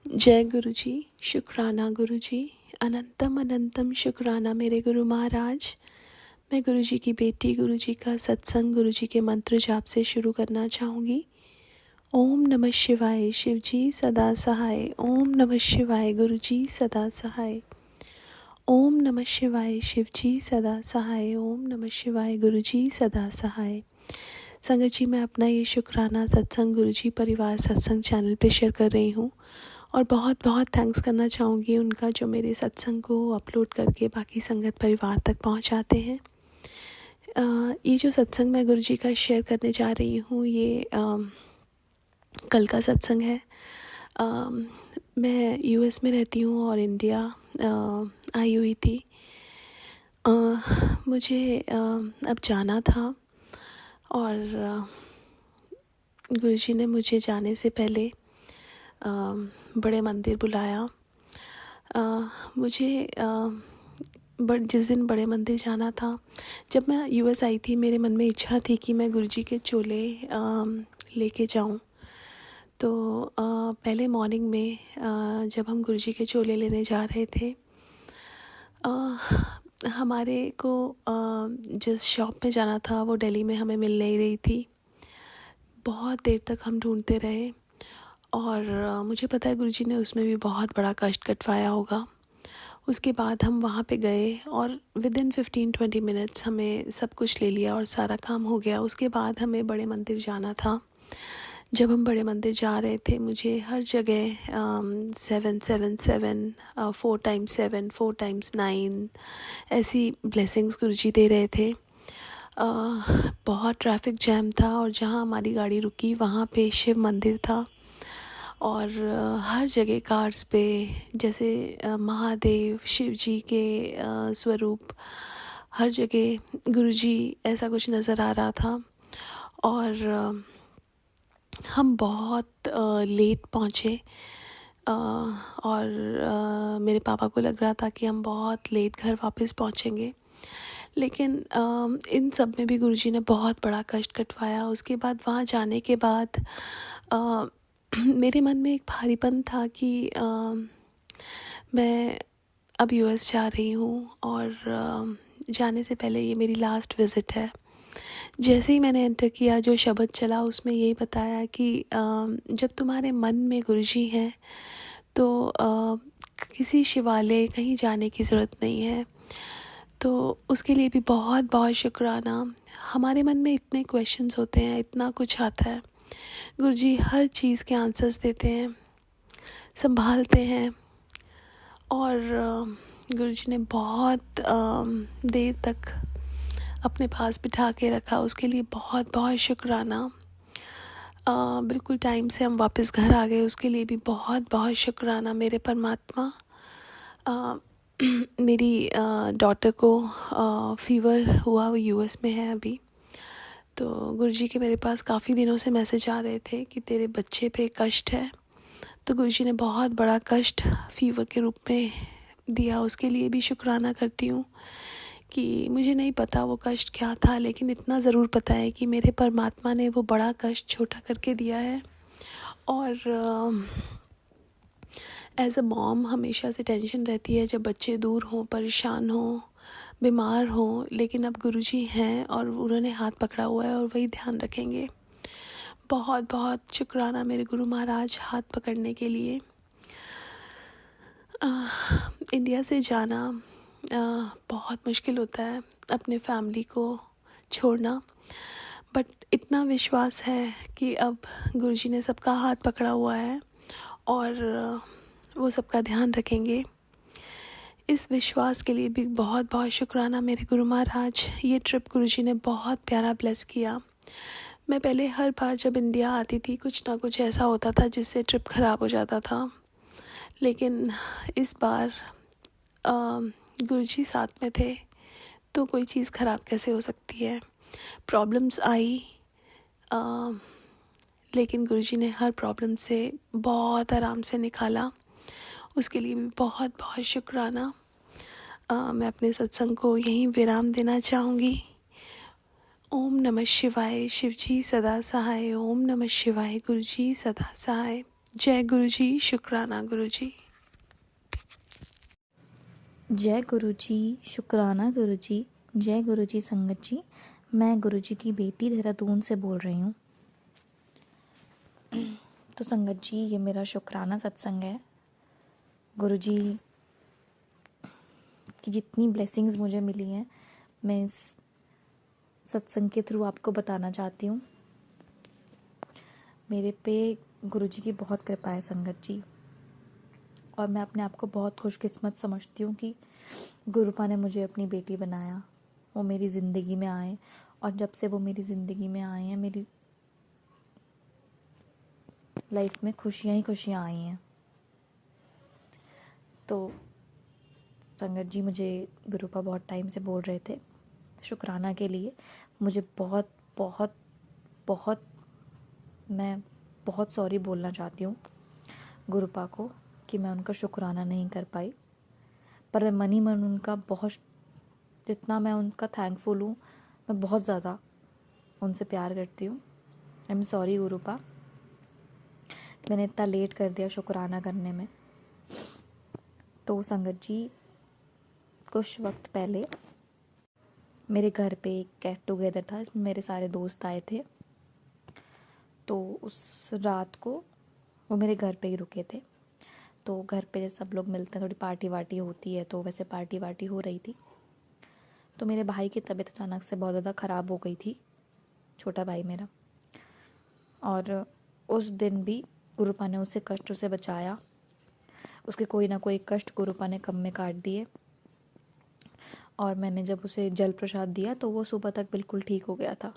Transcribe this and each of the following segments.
जय गुरु जी, शुक्राना गुरु जी, अनंतम अनंतम शुक्राना मेरे गुरु महाराज। मैं गुरु जी की बेटी, गुरु जी का सत्संग, गुरु जी के मंत्र जाप से शुरू करना चाहूँगी। ओम नमः शिवाय, शिव जी सदा सहाय। ओम नमः शिवाय, गुरु जी सदा सहाय। ओम नमः शिवाय, शिव जी सदा सहाय। ओम नमः शिवाय, गुरु जी सदा सहाय। संगत जी, मैं अपना ये शुक्राना सत्संग गुरु जी परिवार सत्संग चैनल पे शेयर कर रही हूँ और बहुत बहुत थैंक्स करना चाहूँगी उनका, जो मेरे सत्संग को अपलोड करके बाकी संगत परिवार तक पहुँचाते हैं। ये जो सत्संग मैं गुरु जी का शेयर करने जा रही हूँ, ये कल का सत्संग है। मैं यूएस में रहती हूँ और इंडिया आई हुई थी। मुझे अब जाना था और गुरुजी ने मुझे जाने से पहले बड़े मंदिर बुलाया। मुझे जिस दिन बड़े मंदिर जाना था, जब मैं यूएस आई थी, मेरे मन में इच्छा थी कि मैं गुरुजी के चोले लेके जाऊं। तो पहले मॉर्निंग में जब हम गुरुजी के चोले लेने जा रहे थे, हमारे को जिस शॉप में जाना था वो दिल्ली में हमें मिल नहीं रही थी। बहुत देर तक हम ढूंढते रहे और मुझे पता है गुरुजी ने उसमें भी बहुत बड़ा कष्ट कटवाया होगा। उसके बाद हम वहाँ पे गए और विदिन 15-20 मिनट्स हमें सब कुछ ले लिया और सारा काम हो गया। उसके बाद हमें बड़े मंदिर जाना था। जब हम बड़े मंदिर जा रहे थे, मुझे हर जगह 777 4 times 7 4 times 9 ऐसी ब्लेसिंग्स गुरुजी दे रहे थे। बहुत ट्रैफिक जैम था और जहाँ हमारी गाड़ी रुकी वहाँ पे शिव मंदिर था और हर जगह कार्स पे जैसे महादेव, शिव जी के स्वरूप, हर जगह गुरुजी, ऐसा कुछ नज़र आ रहा था। और हम बहुत लेट पहुँचे और मेरे पापा को लग रहा था कि हम बहुत लेट घर वापस पहुँचेंगे, लेकिन इन सब में भी गुरुजी ने बहुत बड़ा कष्ट कटवाया। उसके बाद वहाँ जाने के बाद मेरे मन में एक भारीपन था कि मैं अब यूएस जा रही हूँ और जाने से पहले ये मेरी लास्ट विज़िट है। जैसे ही मैंने एंटर किया, जो शब्द चला उसमें यही बताया कि जब तुम्हारे मन में गुरुजी हैं तो किसी शिवालय कहीं जाने की ज़रूरत नहीं है। तो उसके लिए भी बहुत बहुत शुक्राना। हमारे मन में इतने क्वेश्चंस होते हैं, इतना कुछ आता है, गुरुजी हर चीज़ के आंसर्स देते हैं, संभालते हैं। और गुरुजी ने बहुत देर तक अपने पास बिठा के रखा, उसके लिए बहुत बहुत शुक्राना। बिल्कुल टाइम से हम वापस घर आ गए, उसके लिए भी बहुत बहुत शुक्राना मेरे परमात्मा। मेरी डॉटर को फीवर हुआ, वो यूएस में है अभी। तो गुरुजी के मेरे पास काफ़ी दिनों से मैसेज आ रहे थे कि तेरे बच्चे पे कष्ट है। तो गुरुजी ने बहुत बड़ा कष्ट फीवर के रूप में दिया, उसके लिए भी शुक्राना करती हूँ कि मुझे नहीं पता वो कष्ट क्या था, लेकिन इतना ज़रूर पता है कि मेरे परमात्मा ने वो बड़ा कष्ट छोटा करके दिया है। और एज अ मॉम हमेशा से टेंशन रहती है जब बच्चे दूर हों, परेशान हों, बीमार हों, लेकिन अब गुरुजी हैं और उन्होंने हाथ पकड़ा हुआ है और वही ध्यान रखेंगे। बहुत बहुत शुक्राना मेरे गुरु महाराज हाथ पकड़ने के लिए। इंडिया से जाना बहुत मुश्किल होता है, अपने फैमिली को छोड़ना, बट इतना विश्वास है कि अब गुरुजी ने सबका हाथ पकड़ा हुआ है और वो सबका ध्यान रखेंगे। इस विश्वास के लिए भी बहुत बहुत शुक्राना मेरे गुरु महाराज। ये ट्रिप गुरुजी ने बहुत प्यारा ब्लेस किया। मैं पहले हर बार जब इंडिया आती थी, कुछ ना कुछ ऐसा होता था जिससे ट्रिप ख़राब हो जाता था, लेकिन इस बार गुरुजी साथ में थे तो कोई चीज़ ख़राब कैसे हो सकती है। प्रॉब्लम्स आई, लेकिन गुरुजी ने हर प्रॉब्लम से बहुत आराम से निकाला, उसके लिए भी बहुत बहुत शुक्राना। मैं अपने सत्संग को यहीं विराम देना चाहूँगी। ओम नमः शिवाय, शिव जी सदा सहाय। ओम नमः शिवाय, गुरु जी सदा सहाय। जय गुरुजी, शुक्राना गुरुजी। जय गुरुजी, शुक्राना गुरुजी। जय गुरुजी संगत जी। मैं गुरुजी की बेटी देहरादून से बोल रही हूँ। तो संगत जी, ये मेरा शुक्राना सत्संग है। गुरुजी की जितनी ब्लेसिंग्स मुझे मिली हैं, मैं इस सत्संग के थ्रू आपको बताना चाहती हूँ। मेरे पे गुरुजी की बहुत कृपा है संगत जी, और मैं अपने आप को बहुत खुशकिस्मत समझती हूँ कि गुरुपा ने मुझे अपनी बेटी बनाया, वो मेरी ज़िंदगी में आए, और जब से वो मेरी ज़िंदगी में आए हैं, मेरी लाइफ में खुशियाँ ही खुशियाँ आई हैं। तो संगत जी, मुझे गुरुपा बहुत टाइम से बोल रहे थे शुक्राना के लिए। मुझे बहुत बहुत बहुत मैं बहुत सॉरी बोलना चाहती हूँ गुरुपा को कि मैं उनका शुक्राना नहीं कर पाई, पर मैं मन ही मन उनका बहुत, जितना मैं उनका थैंकफुल हूँ, मैं बहुत ज़्यादा उनसे प्यार करती हूँ। आई एम सॉरी गुरुपा, मैंने इतना लेट कर दिया शुक्राना करने में। तो संगत जी, कुछ वक्त पहले मेरे घर पे एक गेट टुगेदर था, इसमें मेरे सारे दोस्त आए थे। तो उस रात को वो मेरे घर पे ही रुके थे। तो घर पे जैसे सब लोग मिलते हैं, थोड़ी पार्टी वार्टी होती है, तो वैसे पार्टी वार्टी हो रही थी। तो मेरे भाई की तबीयत अचानक से बहुत ज़्यादा ख़राब हो गई थी, छोटा भाई मेरा। और उस दिन भी गुरुपा ने उसे कष्टों से बचाया, उसके कोई ना कोई कष्ट गुरुपा ने कम में काट दिए। और मैंने जब उसे जल प्रसाद दिया तो वो सुबह तक बिल्कुल ठीक हो गया था।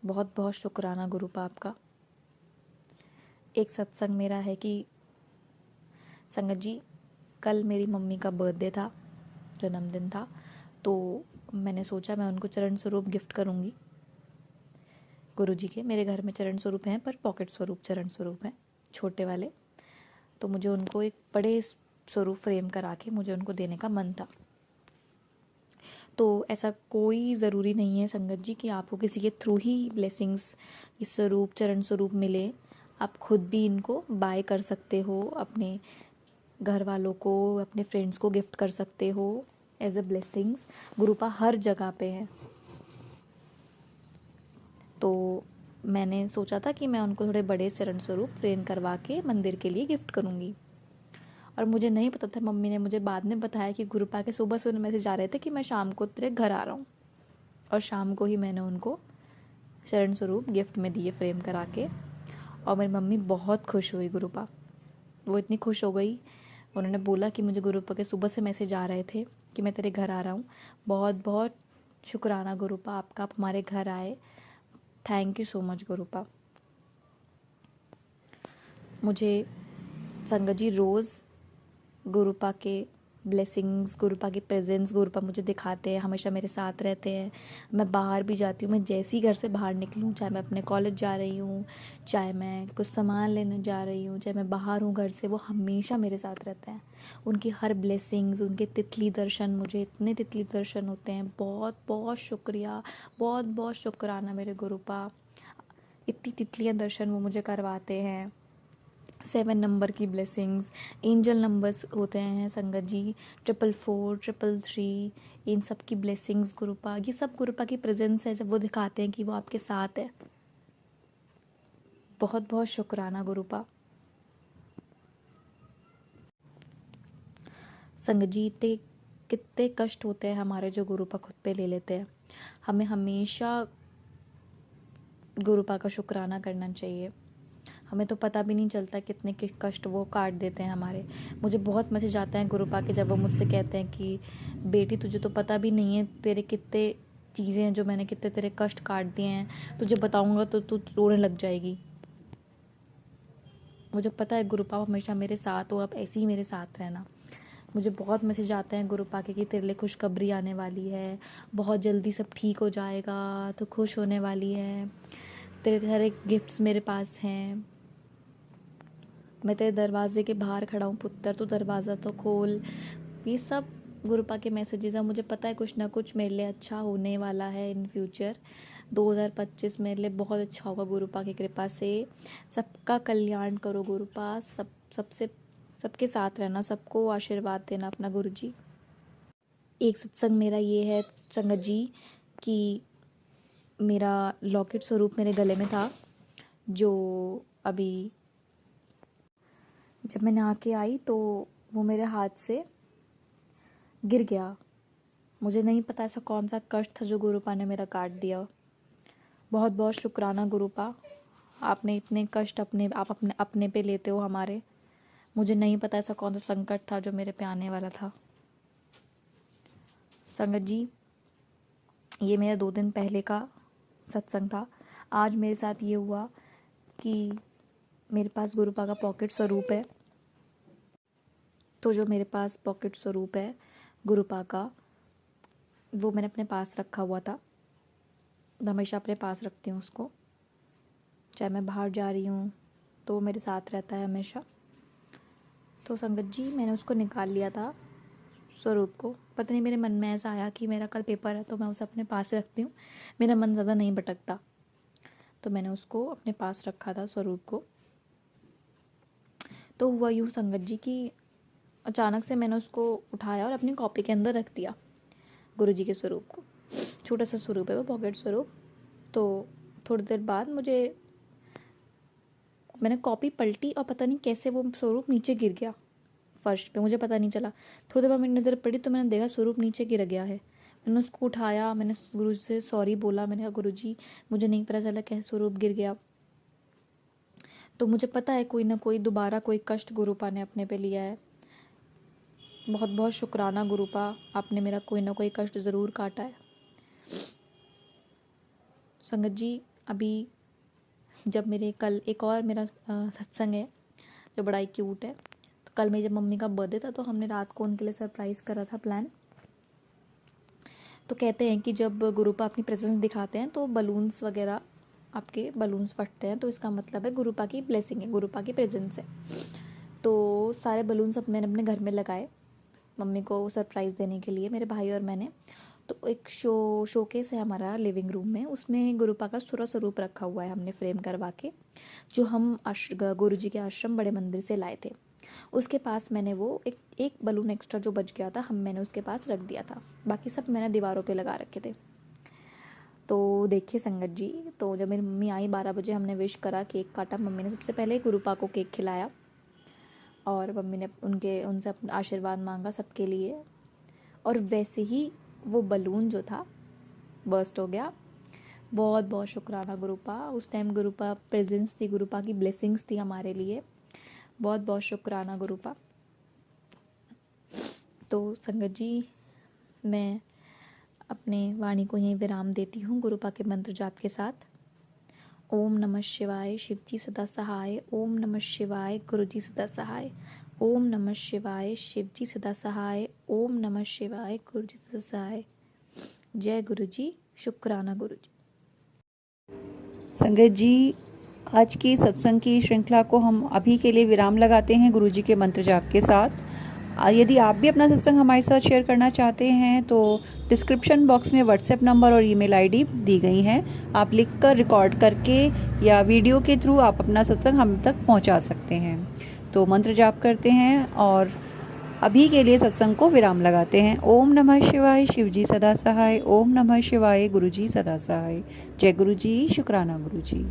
बहुत बहुत शुक्राना गुरुपा आपका। एक सत्संग मेरा है कि संगत जी, कल मेरी मम्मी का बर्थडे था, जन्मदिन था। तो मैंने सोचा मैं उनको चरण स्वरूप गिफ्ट करूँगी। गुरुजी के मेरे घर में चरण स्वरूप हैं, पर पॉकेट स्वरूप चरण स्वरूप हैं, छोटे वाले। तो मुझे उनको एक बड़े स्वरूप फ्रेम करा के मुझे उनको देने का मन था। तो ऐसा कोई ज़रूरी नहीं है संगत जी कि आपको किसी के थ्रू ही ब्लेसिंग्स, इस स्वरूप चरण स्वरूप मिले। आप खुद भी इनको बाय कर सकते हो, अपने घर वालों को, अपने फ्रेंड्स को गिफ्ट कर सकते हो एज अ ब्लेसिंग्स। गुरुपा हर जगह पे है। तो मैंने सोचा था कि मैं उनको थोड़े बड़े चरण स्वरूप फ्रेम करवा के मंदिर के लिए गिफ्ट करूँगी। और मुझे नहीं पता था, मम्मी ने मुझे बाद में बताया कि गुरुपा के सुबह सुबह मैसेज आ रहे थे कि मैं शाम को तेरे घर आ रहा हूँ। और शाम को ही मैंने उनको शरण स्वरूप गिफ्ट में दिए फ्रेम करा के। और मेरी मम्मी बहुत खुश हुई गुरुपा, वो इतनी खुश हो गई। उन्होंने बोला कि मुझे गुरुपा के सुबह से मैसेज आ रहे थे कि मैं तेरे घर आ रहा हूँ। बहुत बहुत शुक्राना गुरुपा आपका, आप हमारे घर आए। Thank you so much गुरुपा। मुझे संगत जी रोज़ गुरुपा के ब्लेसिंग्स, गुरुपा की प्रेजेंस गुरुपा मुझे दिखाते हैं, हमेशा मेरे साथ रहते हैं। मैं बाहर भी जाती हूँ, मैं जैसे ही घर से बाहर निकलूँ, चाहे मैं अपने कॉलेज जा रही हूँ, चाहे मैं कुछ सामान लेने जा रही हूँ, चाहे मैं बाहर हूँ घर से, वो हमेशा मेरे साथ रहते हैं। उनकी हर ब्लेसिंग्स, उनके तितली दर्शन, मुझे इतने तितली दर्शन होते हैं। बहुत बहुत शुक्रिया, बहुत बहुत शुक्राना मेरे गुरुपा। इतनी तितलियाँ दर्शन वो मुझे करवाते हैं। 7 नंबर की ब्लेसिंग्स, एंजल नंबर्स होते हैं संगत जी, 444, 333, इन सब की ब्लेसिंग्स गुरुपा, ये सब गुरुपा की प्रेजेंस है, जब वो दिखाते हैं कि वो आपके साथ है। बहुत बहुत शुक्राना गुरुपा। संगत जी, इतने कितने कष्ट होते हैं हमारे जो गुरुपा खुद पे ले लेते हैं। हमें हमेशा गुरुपा का शुक्राना करना चाहिए। हमें तो पता भी नहीं चलता कितने के कष्ट वो काट देते हैं हमारे। मुझे बहुत मैसेज आते हैं गुरुपा के, जब वो मुझसे कहते हैं कि बेटी तुझे तो पता भी नहीं है तेरे कितने चीज़ें हैं जो मैंने कितने तेरे कष्ट काट दिए हैं, तुझे बताऊंगा तो तू रोने लग जाएगी। मुझे पता है गुरुपा हमेशा मेरे साथ हो, आप ऐसे ही मेरे साथ रहना। मुझे बहुत मैसेज आते हैं गुरुपा के कि तेरे लिए खुशखबरी आने वाली है, बहुत जल्दी सब ठीक हो जाएगा, तो खुश होने वाली है, तेरे सारे गिफ्ट्स मेरे पास हैं, मैं तेरे दरवाजे के बाहर खड़ा हूँ पुत्र, तो दरवाज़ा तो खोल। ये सब गुरुपा के मैसेजेस हैं। मुझे पता है कुछ ना कुछ मेरे लिए अच्छा होने वाला है इन फ्यूचर। 2025 मेरे लिए बहुत अच्छा होगा गुरुपा की कृपा से। सबका कल्याण करो गुरुपा, सबके साथ रहना, सबको आशीर्वाद देना अपना गुरुजी। एक सत्संग मेरा ये है संगत जी कि मेरा लॉकेट स्वरूप मेरे गले में था, जो अभी जब मैं नहा के आई तो वो मेरे हाथ से गिर गया। मुझे नहीं पता ऐसा कौन सा कष्ट था जो गुरुपा ने मेरा काट दिया। बहुत बहुत शुक्राना गुरुपा, आपने इतने कष्ट अपने पे लेते हो हमारे। मुझे नहीं पता ऐसा कौन सा संकट था जो मेरे पे आने वाला था। संगत जी, ये मेरा 2 दिन पहले का सत्संग था। आज मेरे साथ ये हुआ कि मेरे पास गुरुपा का पॉकेट स्वरूप है। तो जो मेरे पास पॉकेट स्वरूप है गुरुपा का, वो मैंने अपने पास रखा हुआ था। हमेशा अपने पास रखती हूँ उसको, चाहे मैं बाहर जा रही हूँ तो वो मेरे साथ रहता है हमेशा। तो संगत जी, मैंने उसको निकाल लिया था स्वरूप को। पता नहीं मेरे मन में ऐसा आया कि मेरा कल पेपर है तो मैं उसे अपने पास रखती हूँ, मेरा मन ज़्यादा नहीं भटकता। तो मैंने उसको अपने पास रखा था स्वरूप को। तो हुआ यूँ संगत जी कि अचानक से मैंने उसको उठाया और अपनी कॉपी के अंदर रख दिया, गुरुजी के स्वरूप को। छोटा सा स्वरूप है वो, पॉकेट स्वरूप। तो थोड़ी देर बाद मैंने कॉपी पलटी और पता नहीं कैसे वो स्वरूप नीचे गिर गया फर्श पे, मुझे पता नहीं चला। थोड़ी देर बाद मेरी नज़र पड़ी तो मैंने देखा स्वरूप नीचे गिर गया है। मैंने उसको उठाया, मैंने गुरु से सॉरी बोला। मैंने कहा गुरुजी, मुझे नहीं पता चला कैसे स्वरूप गिर गया। तो मुझे पता है कोई ना कोई दोबारा कोई कष्ट गुरुपा ने अपने पे लिया है। बहुत बहुत शुक्राना गुरुपा, आपने मेरा कोई ना कोई कष्ट ज़रूर काटा है। संगत जी, अभी जब मेरे कल एक और मेरा सत्संग है जो बड़ा ही क्यूट है। तो कल मेरी जब मम्मी का बर्थडे था तो हमने रात को उनके लिए सरप्राइज़ करा था प्लान। तो कहते हैं कि जब गुरुपा अपनी प्रेजेंस दिखाते हैं तो बलून्स वगैरह, आपके बलून्स फटते हैं, तो इसका मतलब है गुरुपा की ब्लेसिंग है, गुरुपा की प्रेजेंस है। तो सारे बलून्स मैंने अपने घर में लगाए मम्मी को सरप्राइज़ देने के लिए, मेरे भाई और मैंने। तो एक शोकेस है हमारा लिविंग रूम में, उसमें गुरुपा का पूरा स्वरूप रखा हुआ है हमने फ्रेम करवा के, जो हम गुरुजी के आश्रम बड़े मंदिर से लाए थे। उसके पास मैंने वो एक बलून एक्स्ट्रा जो बच गया था मैंने उसके पास रख दिया था। बाकी सब मैंने दीवारों पे लगा रखे थे। तो देखिए संगत जी, तो जब मेरी मम्मी आई 12 बजे, हमने विश करा, केक काटा। मम्मी ने सबसे पहले गुरुपा को केक खिलाया और मम्मी ने उनसे अपना आशीर्वाद मांगा सबके लिए। और वैसे ही वो बलून जो था बर्स्ट हो गया। बहुत बहुत शुक्राना गुरुपा, उस टाइम गुरुपा प्रेजेंस थी, गुरुपा की ब्लेसिंग्स थी हमारे लिए। बहुत बहुत शुक्राना गुरुपा। तो संगत जी, मैं अपने वाणी को यहीं विराम देती हूँ गुरुपा के मंत्र जाप के साथ। ओम नमः शिवाय, शिवजी सदा सहाय। ओम नमः शिवाय, गुरुजी सदा सहाय। ओम नमः शिवाय, शिवजी सदा सहाय। ओम नमः शिवाय, गुरुजी सदा सहाय। जय गुरुजी, शुक्राना गुरुजी। संगत जी, आज की सत्संग की श्रृंखला को हम अभी के लिए विराम लगाते हैं गुरुजी के मंत्र जाप के साथ। यदि आप भी अपना सत्संग हमारे साथ शेयर करना चाहते हैं तो डिस्क्रिप्शन बॉक्स में व्हाट्सएप नंबर और ईमेल आईडी दी गई हैं। आप लिखकर रिकॉर्ड करके या वीडियो के थ्रू आप अपना सत्संग हम तक पहुंचा सकते हैं। तो मंत्र जाप करते हैं और अभी के लिए सत्संग को विराम लगाते हैं। ओम नमः शिवाय, शिवजी सदा सहाय। ओम नमः शिवाय, गुरुजी सदा सहाय। जय गुरुजी, शुक्राना गुरुजी।